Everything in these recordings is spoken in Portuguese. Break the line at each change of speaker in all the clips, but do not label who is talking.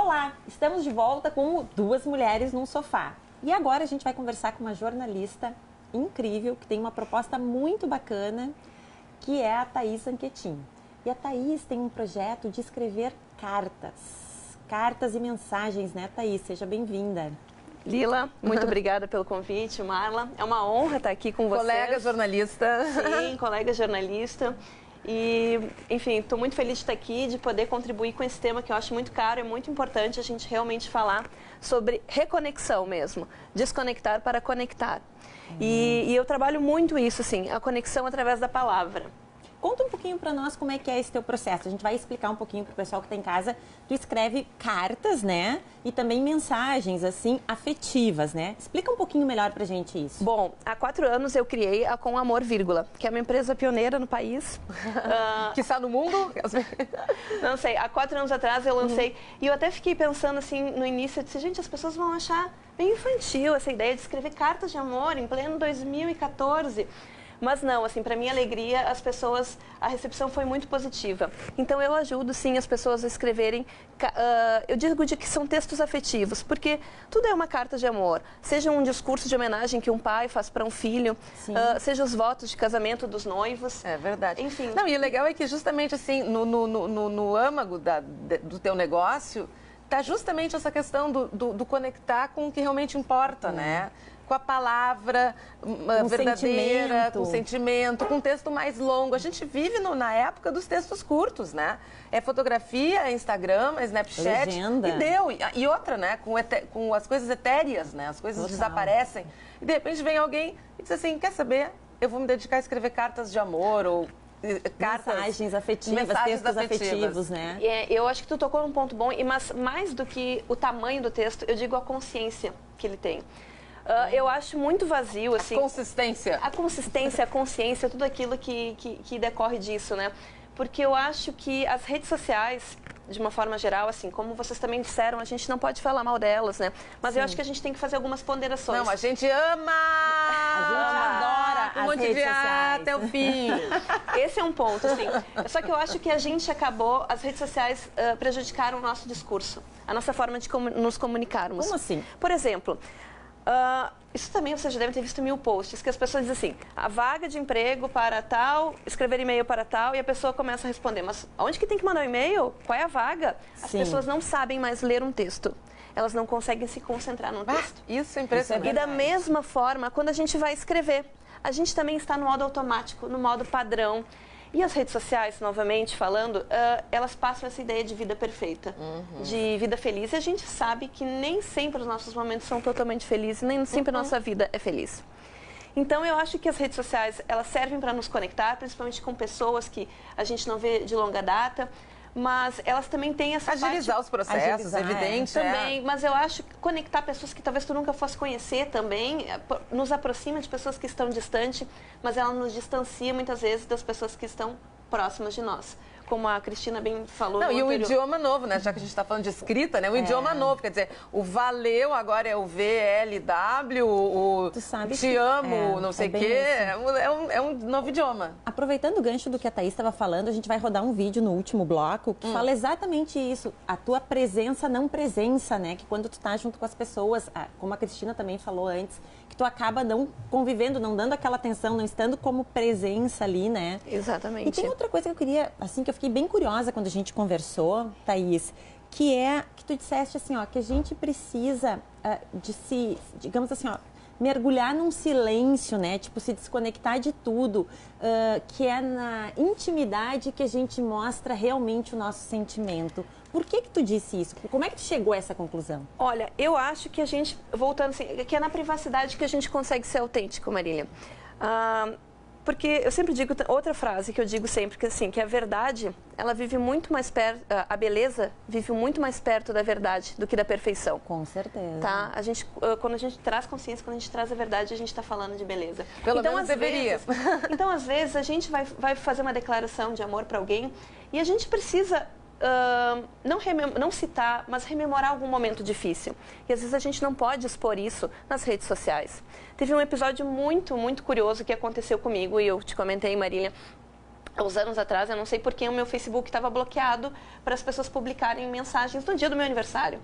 Olá, estamos de volta com Duas Mulheres num Sofá. E agora a gente vai conversar com uma jornalista incrível, que tem uma proposta muito bacana, que é a Thaís Anquetin. E a Thaís tem um projeto de escrever cartas e mensagens, né, Thaís? Seja bem-vinda.
Lila, muito obrigada pelo convite, Marla. É uma honra estar aqui com vocês.
Colega jornalista.
Sim, colega jornalista. E, enfim, estou muito feliz de estar aqui, de poder contribuir com esse tema que eu acho muito caro e muito importante a gente realmente falar sobre reconexão mesmo, desconectar para conectar. E eu trabalho muito isso, assim, a conexão através da palavra.
Conta um pouquinho para nós como é que é esse teu processo. A gente vai explicar um pouquinho para o pessoal que está em casa. Tu escreve cartas, né? E também mensagens, assim, afetivas, né? Explica um pouquinho melhor para a gente isso.
Bom, há 4 anos eu criei a Com Amor, que é uma empresa pioneira no país.
Que está no mundo?
Não sei, há 4 anos atrás eu lancei. E eu até fiquei pensando, assim, no início, eu disse, gente, as pessoas vão achar bem infantil essa ideia de escrever cartas de amor em pleno 2014. Mas não, assim, para minha alegria, a recepção foi muito positiva. Então eu ajudo, sim, as pessoas a escreverem, eu digo que são textos afetivos, porque tudo é uma carta de amor. Seja um discurso de homenagem que um pai faz para um filho, seja os votos de casamento dos noivos.
É verdade.
Enfim.
Não, e o legal é que justamente assim, no âmago do teu negócio, tá justamente essa questão do conectar com o que realmente importa, né? Com a palavra verdadeira, com sentimento, com um texto mais longo. A gente vive na época dos textos curtos, né? É fotografia, é Instagram, é Snapchat.
Legenda.
E deu. E outra, né? Com as coisas etéreas, né? As coisas desaparecem. E de repente vem alguém e diz assim, quer saber? Eu vou me dedicar a escrever cartas de amor ou...
mensagens afetivas, textos afetivos, né?
Eu acho que tu tocou num ponto bom, mas mais do que o tamanho do texto, eu digo a consciência que ele tem. Eu acho muito vazio, assim...
Consistência.
A consistência, a consciência, tudo aquilo que decorre disso, né? Porque eu acho que as redes sociais, de uma forma geral, assim, como vocês também disseram, a gente não pode falar mal delas, né? Mas eu acho que a gente tem que fazer algumas ponderações.
Não, a gente ama!
A gente adora as redes sociais.
Até o fim.
Esse é um ponto, assim. Só que eu acho que as redes sociais prejudicaram o nosso discurso, a nossa forma de nos comunicarmos.
Como assim?
Por exemplo... isso também vocês já devem ter visto 1000 posts, que as pessoas dizem assim, a vaga de emprego para tal, escrever e-mail para tal, e a pessoa começa a responder, mas onde que tem que mandar o e-mail? Qual é a vaga? As pessoas não sabem mais ler um texto. Elas não conseguem se concentrar num texto.
Isso é impressionante.
E da mesma forma, quando a gente vai escrever, a gente também está no modo automático, no modo padrão. E as redes sociais, novamente falando, elas passam essa ideia de vida perfeita, de vida feliz. E a gente sabe que nem sempre os nossos momentos são totalmente felizes, nem sempre a nossa vida é feliz. Então, eu acho que as redes sociais, elas servem para nos conectar, principalmente com pessoas que a gente não vê de longa data, mas elas também têm essa
agilizar os processos, evidente.
Também, mas eu acho que conectar pessoas que talvez tu nunca fosse conhecer também, nos aproxima de pessoas que estão distantes, mas ela nos distancia muitas vezes das pessoas que estão próximas de nós. Como a Cristina bem falou.
Não, e um idioma novo, né? Já que a gente está falando de escrita, né? Um idioma novo, quer dizer, o valeu agora é o VLW, o te amo, não sei o quê. É um novo idioma.
Aproveitando o gancho do que a Thaís estava falando, a gente vai rodar um vídeo no último bloco que fala exatamente isso. A tua presença, não presença, né? Que quando tu tá junto com as pessoas, como a Cristina também falou antes, que tu acaba não convivendo, não dando aquela atenção, não estando como presença ali, né?
Exatamente.
E tem outra coisa que eu queria, assim, que eu fiquei bem curiosa quando a gente conversou, Thaís, que é que tu disseste assim, ó, que a gente precisa de se, digamos assim, ó, mergulhar num silêncio, né? Tipo, se desconectar de tudo, que é na intimidade que a gente mostra realmente o nosso sentimento. Por que tu disse isso? Como é que tu chegou a essa conclusão?
Olha, eu acho que a gente, voltando assim, que é na privacidade que a gente consegue ser autêntico, Marília. Porque eu sempre digo, outra frase que eu digo sempre, que assim, que a verdade, ela vive muito mais perto, a beleza vive muito mais perto da verdade do que da perfeição.
Com certeza.
Tá? A gente, quando a gente traz consciência, quando a gente traz a verdade, a gente está falando de beleza.
Pelo menos deveria.
Então, às vezes, a gente vai fazer uma declaração de amor para alguém e a gente precisa não citar, mas rememorar algum momento difícil. E às vezes a gente não pode expor isso nas redes sociais. Teve um episódio muito, muito curioso que aconteceu comigo e eu te comentei, Marília. uns anos atrás, eu não sei por que o meu Facebook estava bloqueado para as pessoas publicarem mensagens no dia do meu aniversário.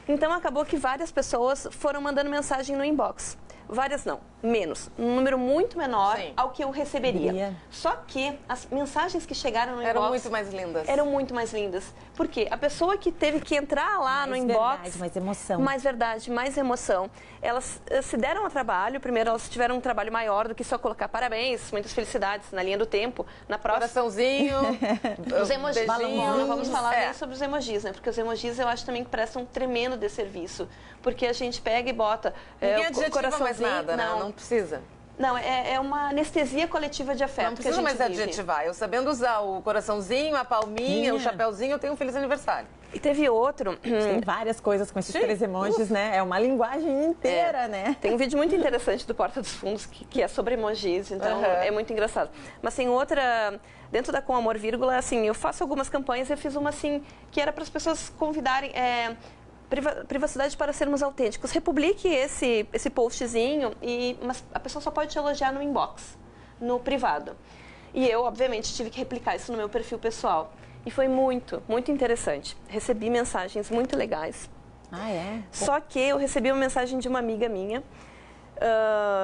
Então, acabou que várias pessoas foram mandando mensagem no inbox. Várias não, menos. Um número muito menor ao que eu receberia. Só que as mensagens que chegaram no inbox...
Eram muito mais lindas.
Eram muito mais lindas. Por quê? A pessoa que teve que entrar lá no inbox...
Verdade, mais emoção.
Mais verdade, mais emoção. Elas se deram ao trabalho. Primeiro, elas tiveram um trabalho maior do que só colocar parabéns, muitas felicidades na linha do tempo. Na próxima...
Coraçãozinho,
os emojis. Não vamos falar nem
É.
sobre os emojis, né? Porque os emojis eu acho também que prestam um tremendo desserviço. Porque a gente pega e bota...
Ninguém
o
adjetiva
coraçãozinho,
mais nada, né?
não.
Não precisa.
Não, é uma anestesia coletiva de afeto.
Não precisa mais
que a gente vive.
adjetivar. Eu sabendo usar o coraçãozinho, a palminha, o chapeuzinho, eu tenho um feliz aniversário.
E teve outro...
Tem várias coisas com esses 3 emojis, né? É uma linguagem inteira, né?
Tem um vídeo muito interessante do Porta dos Fundos que é sobre emojis, então é muito engraçado. Mas tem outra, dentro da Com Amor, vírgula, assim, eu faço algumas campanhas, eu fiz uma assim, que era para as pessoas convidarem... privacidade para sermos autênticos. Republique esse postzinho, mas a pessoa só pode te elogiar no inbox, no privado. E eu, obviamente, tive que replicar isso no meu perfil pessoal. E foi muito, muito interessante. Recebi mensagens muito legais.
Ah, é?
Só que eu recebi uma mensagem de uma amiga minha,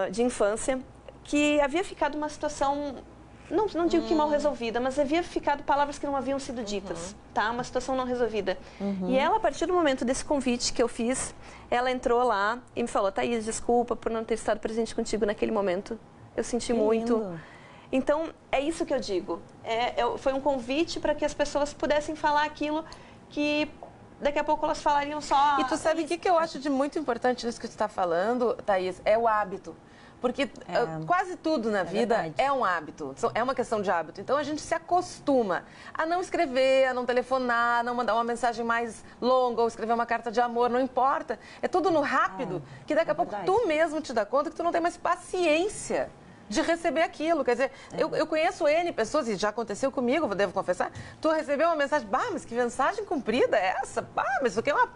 de infância, que havia ficado uma situação... Não digo que mal resolvida, mas havia ficado palavras que não haviam sido ditas, tá? Uma situação não resolvida. E ela, a partir do momento desse convite que eu fiz, ela entrou lá e me falou: Thaís, desculpa por não ter estado presente contigo naquele momento. Eu senti muito.
Lindo.
Então, é isso que eu digo. Foi um convite para que as pessoas pudessem falar aquilo que daqui a pouco elas falariam só...
E tu sabe o que eu acho de muito importante nisso que tu está falando, Thaís? É o hábito. Porque quase tudo na vida
verdade.
é um hábito, é uma questão de hábito. Então a gente se acostuma a não escrever, a não telefonar, a não mandar uma mensagem mais longa ou escrever uma carta de amor, não importa. É tudo no rápido, que daqui a pouco tu mesmo te dá conta que tu não tem mais paciência de receber aquilo. Quer dizer, eu conheço N pessoas, e já aconteceu comigo, devo confessar, tu recebeu uma mensagem, mas que mensagem comprida é essa? Mas isso aqui é uma...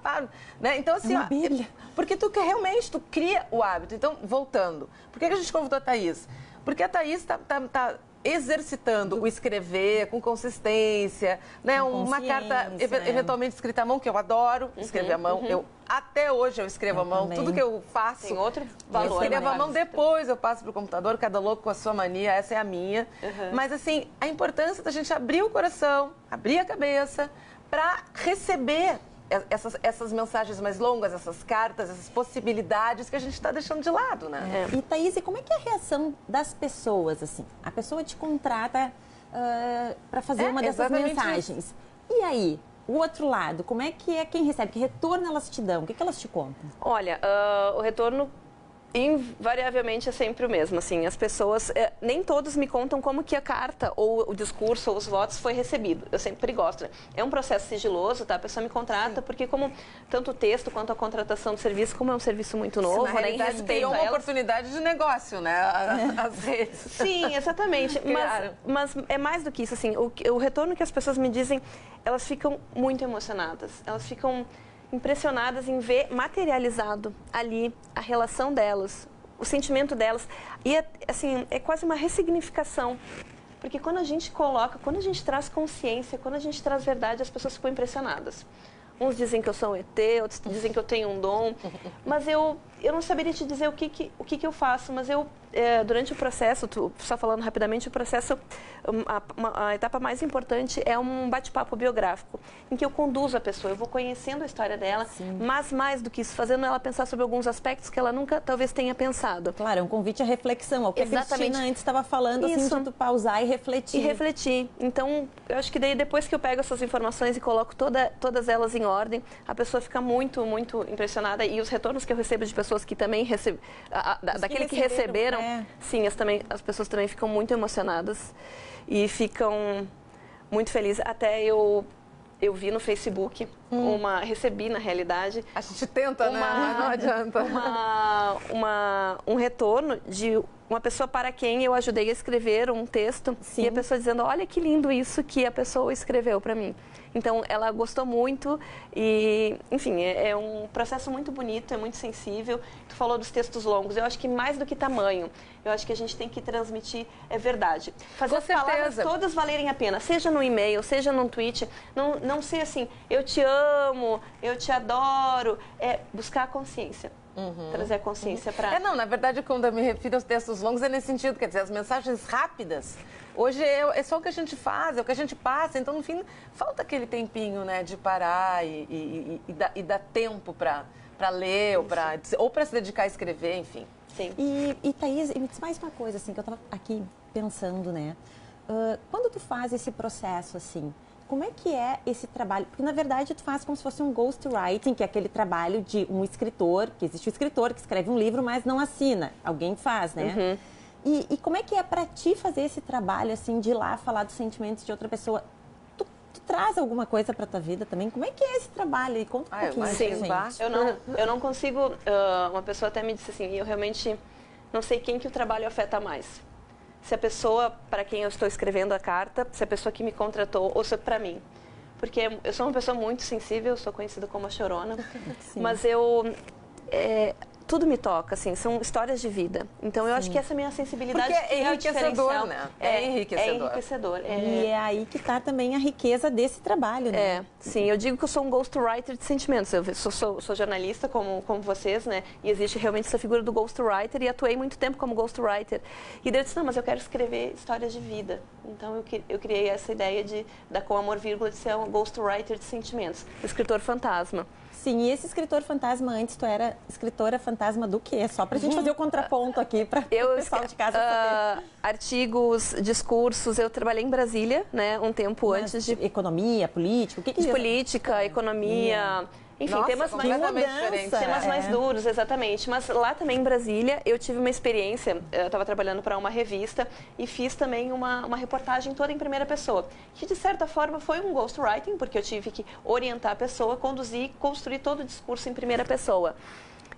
Né? Então, assim,
uma bíblia.
Porque tu realmente, tu cria o hábito. Então, voltando, por que a gente convidou a Thaís? Porque a Thaís está exercitando o escrever com consistência, né? Uma carta eventualmente escrita à mão, que eu adoro escrever à mão. Até hoje eu escrevo à mão,
também.
tudo que eu faço.
Tem outro valor.
Eu escrevo à mão, depois eu passo para o computador, cada louco com a sua mania, essa é a minha. Mas, assim, a importância da gente abrir o coração, abrir a cabeça, para receber essas mensagens mais longas, essas cartas, essas possibilidades que a gente está deixando de lado, né?
E, Thaís, como é que é a reação das pessoas, assim? A pessoa te contrata para fazer uma dessas mensagens.
Isso.
E aí, o outro lado, como é que é quem recebe? Que retorno elas te dão? O que elas te contam?
Olha, o retorno invariavelmente é sempre o mesmo, assim, as pessoas, nem todos me contam como que a carta ou o discurso ou os votos foi recebido, eu sempre gosto, né? É um processo sigiloso, tá? A pessoa me contrata porque como tanto o texto quanto a contratação do serviço, como é um serviço muito novo,
na
né, em
realidade,
respeito
criou
a
uma
elas.
oportunidade de negócio, né? As redes.
Sim, exatamente, mas é mais do que isso, assim, o retorno que as pessoas me dizem, elas ficam muito emocionadas, elas ficam impressionadas em ver materializado ali a relação delas, o sentimento delas. E, assim, é quase uma ressignificação. Porque quando a gente quando a gente traz consciência, quando a gente traz verdade, as pessoas ficam impressionadas. Uns dizem que eu sou um ET, outros dizem que eu tenho um dom. Mas eu não saberia te dizer o que eu faço, mas durante o processo, só falando rapidamente, o processo, a etapa mais importante é um bate-papo biográfico, em que eu conduzo a pessoa, eu vou conhecendo a história dela, mas mais do que isso, fazendo ela pensar sobre alguns aspectos que ela nunca, talvez, tenha pensado.
Claro, é um convite à reflexão, ao que a Cristina antes estava falando, assim, de tu pausar e refletir.
E refletir. Então, eu acho que daí, depois que eu pego essas informações e coloco todas elas em ordem, a pessoa fica muito, muito impressionada. E os retornos que eu recebo de pessoas que também receberam, daquele que receberam, sim, as pessoas também ficam muito emocionadas e ficam muito felizes. Até eu vi no Facebook, recebi na realidade...
A gente tenta, né? Mas não adianta.
Um retorno de uma pessoa para quem eu ajudei a escrever um texto.
Sim.
E a pessoa dizendo, olha que lindo isso que a pessoa escreveu para mim. Então, ela gostou muito e, enfim, é um processo muito bonito, é muito sensível. Tu falou dos textos longos, eu acho que mais do que tamanho, eu acho que a gente tem que transmitir verdade. Fazer as palavras todas valerem a pena, seja no e-mail, seja num tweet, não ser assim, eu te amo, eu te adoro, é buscar a consciência. Trazer a consciência para...
Não, na verdade, quando eu me refiro aos textos longos, é nesse sentido, quer dizer, as mensagens rápidas, hoje é só o que a gente faz, é o que a gente passa, então, no fim, falta aquele tempinho, né, de parar e dar tempo para ler, ou para se dedicar a escrever, enfim.
Sim.
E Thaís, me diz mais uma coisa, assim, que eu estava aqui pensando, né, quando tu faz esse processo, assim, como é que é esse trabalho? Porque, na verdade, tu faz como se fosse um ghostwriting, que é aquele trabalho de um escritor, que existe um escritor que escreve um livro, mas não assina. Alguém faz, né? E como é que é para ti fazer esse trabalho, assim, de ir lá falar dos sentimentos de outra pessoa? Tu traz alguma coisa para tua vida também? Como é que é esse trabalho? E conta um pouquinho.
Sim, eu não consigo... uma pessoa até me disse assim, eu realmente não sei quem que o trabalho afeta mais. Se a pessoa para quem eu estou escrevendo a carta, se a pessoa que me contratou ou se é para mim. Porque eu sou uma pessoa muito sensível, eu sou conhecida como a chorona, mas tudo me toca, assim, são histórias de vida. Então, eu acho que essa minha sensibilidade
é enriquecedor, né?
É enriquecedor.
E é aí que está também a riqueza desse trabalho, né?
Sim, eu digo que eu sou um ghostwriter de sentimentos. Eu sou jornalista, como vocês, né? E existe realmente essa figura do ghostwriter e atuei muito tempo como ghostwriter. E daí eu disse, não, mas eu quero escrever histórias de vida. Então, eu criei essa ideia da Com Amor, Vírgula, de ser um ghostwriter de sentimentos. Escritor fantasma.
Sim, e esse escritor fantasma, antes tu era escritora fantasma do quê? Só pra gente fazer o contraponto aqui para o pessoal de casa saber.
Artigos, discursos, eu trabalhei em Brasília, né, um tempo antes de...
Economia, política, o que
de política, economia... Enfim,
Nossa,
temas mais duros, exatamente. Mas lá também em Brasília, eu tive uma experiência, eu estava trabalhando para uma revista e fiz também uma reportagem toda em primeira pessoa, que de certa forma foi um ghostwriting, porque eu tive que orientar a pessoa, conduzir, construir todo o discurso em primeira pessoa.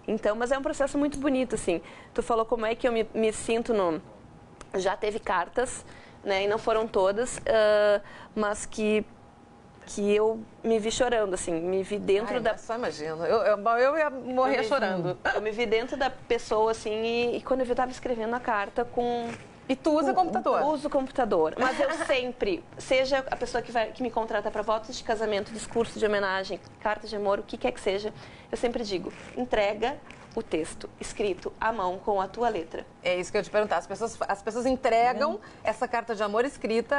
Então, mas é um processo muito bonito, assim. Tu falou como é que eu me sinto no... Já teve cartas, né, e não foram todas, mas que eu me vi chorando, assim, me vi dentro da...
Só imagino, eu ia morrer chorando.
Eu me vi dentro da pessoa, assim, e quando eu estava escrevendo a carta com...
E tu usa computador?
Uso computador, mas eu sempre, seja a pessoa que me contrata para votos de casamento, discurso de homenagem, carta de amor, o que quer que seja, eu sempre digo, entrega o texto escrito à mão com a tua letra.
É isso que eu ia te perguntar. As pessoas entregam essa carta de amor escrita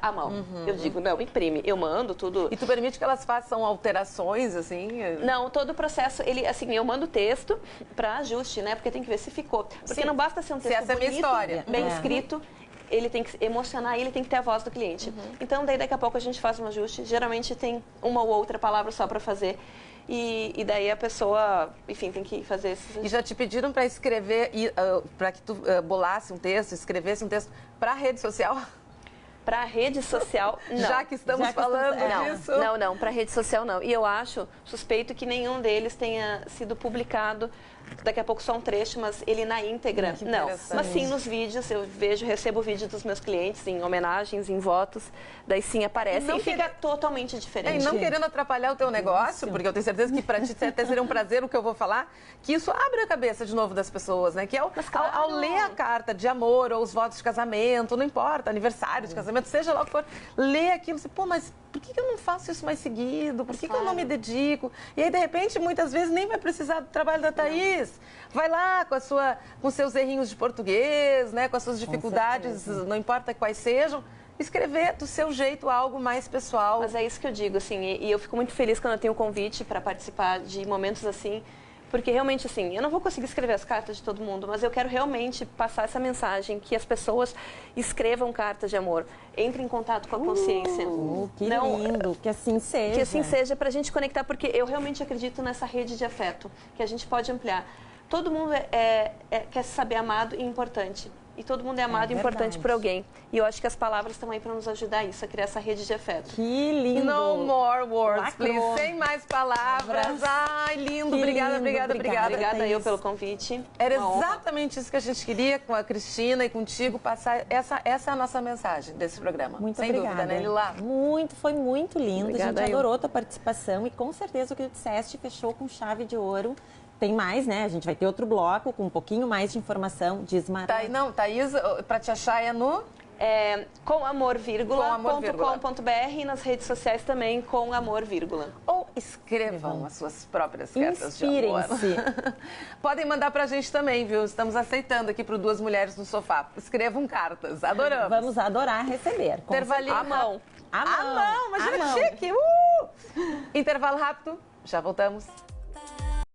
à mão. Eu digo, não, imprime. Eu mando tudo.
E tu permite que elas façam alterações, assim?
Não, todo o processo, eu mando o texto para ajuste, né? Porque tem que ver se ficou. Porque não basta ser um texto
essa
bonito,
é a minha história.
Bem escrito. Ele tem que emocionar, ele tem que ter a voz do cliente. Então, daí daqui a pouco a gente faz um ajuste. Geralmente tem uma ou outra palavra só para fazer. E daí a pessoa, enfim, tem que fazer esses...
E já te pediram para escrever, para que tu bolasse um texto, escrevesse um texto para a rede social?
Para a rede social, não.
Já que estamos falando disso.
Não, para a rede social não. E eu acho suspeito que nenhum deles tenha sido publicado. Daqui a pouco só um trecho, mas ele na íntegra, não. Mas sim nos vídeos, eu recebo vídeos dos meus clientes em homenagens, em votos, daí sim aparece e fica totalmente diferente.
E não querendo atrapalhar o teu negócio, porque eu tenho certeza que para ti até seria um prazer o que eu vou falar, que isso abre a cabeça de novo das pessoas, né? Que ao ler a carta de amor ou os votos de casamento, não importa, aniversário de casamento, seja lá o que for, ler aquilo, você, pô, mas por que eu não faço isso mais seguido? Por que eu não me dedico? E aí, de repente, muitas vezes nem vai precisar do trabalho da Thaís. Vai lá com seus errinhos de português, né, com as suas dificuldades, não importa quais sejam, escrever do seu jeito algo mais pessoal.
Mas é isso que eu digo, assim, e eu fico muito feliz quando eu tenho o convite para participar de momentos assim, porque realmente, assim, eu não vou conseguir escrever as cartas de todo mundo, mas eu quero realmente passar essa mensagem, que as pessoas escrevam cartas de amor, entrem em contato com a consciência.
Que lindo, que assim seja.
Que assim seja, para a gente conectar, porque eu realmente acredito nessa rede de afeto, que a gente pode ampliar. Todo mundo quer se saber amado e importante. e todo mundo é amado e importante por alguém. E eu acho que as palavras estão aí para nos ajudar a isso, a criar essa rede de afeto.
Que lindo!
No more words,
Lacrou.
please. Sem mais palavras. Ai, lindo. Obrigada, obrigada, obrigada.
Obrigada eu pelo convite.
Era
Uma honra.
exatamente isso que a gente queria com a Cristina e contigo, passar. Essa é a nossa mensagem desse programa.
Muito
Sem
obrigada.
dúvida, né, Lila?
Foi muito lindo.
Obrigada,
a gente adorou a tua participação e com certeza o que tu disseste fechou com chave de ouro. Tem mais, né? A gente vai ter outro bloco com um pouquinho mais de informação. Diz Mara.
Não, Thaís, pra te achar é no...
Com amor, vírgula, .com.br e nas redes sociais também com amor, vírgula.
Ou escrevam as suas próprias cartas de amor.
Inspirem-se.
Podem mandar pra gente também, viu? Estamos aceitando aqui pro Duas Mulheres no Sofá. Escrevam cartas. Adoramos.
Vamos adorar receber. com
Intervalinho.
À mão.
A mão.
Imagina
A
que
mão.
chique. Intervalo rápido. Já voltamos.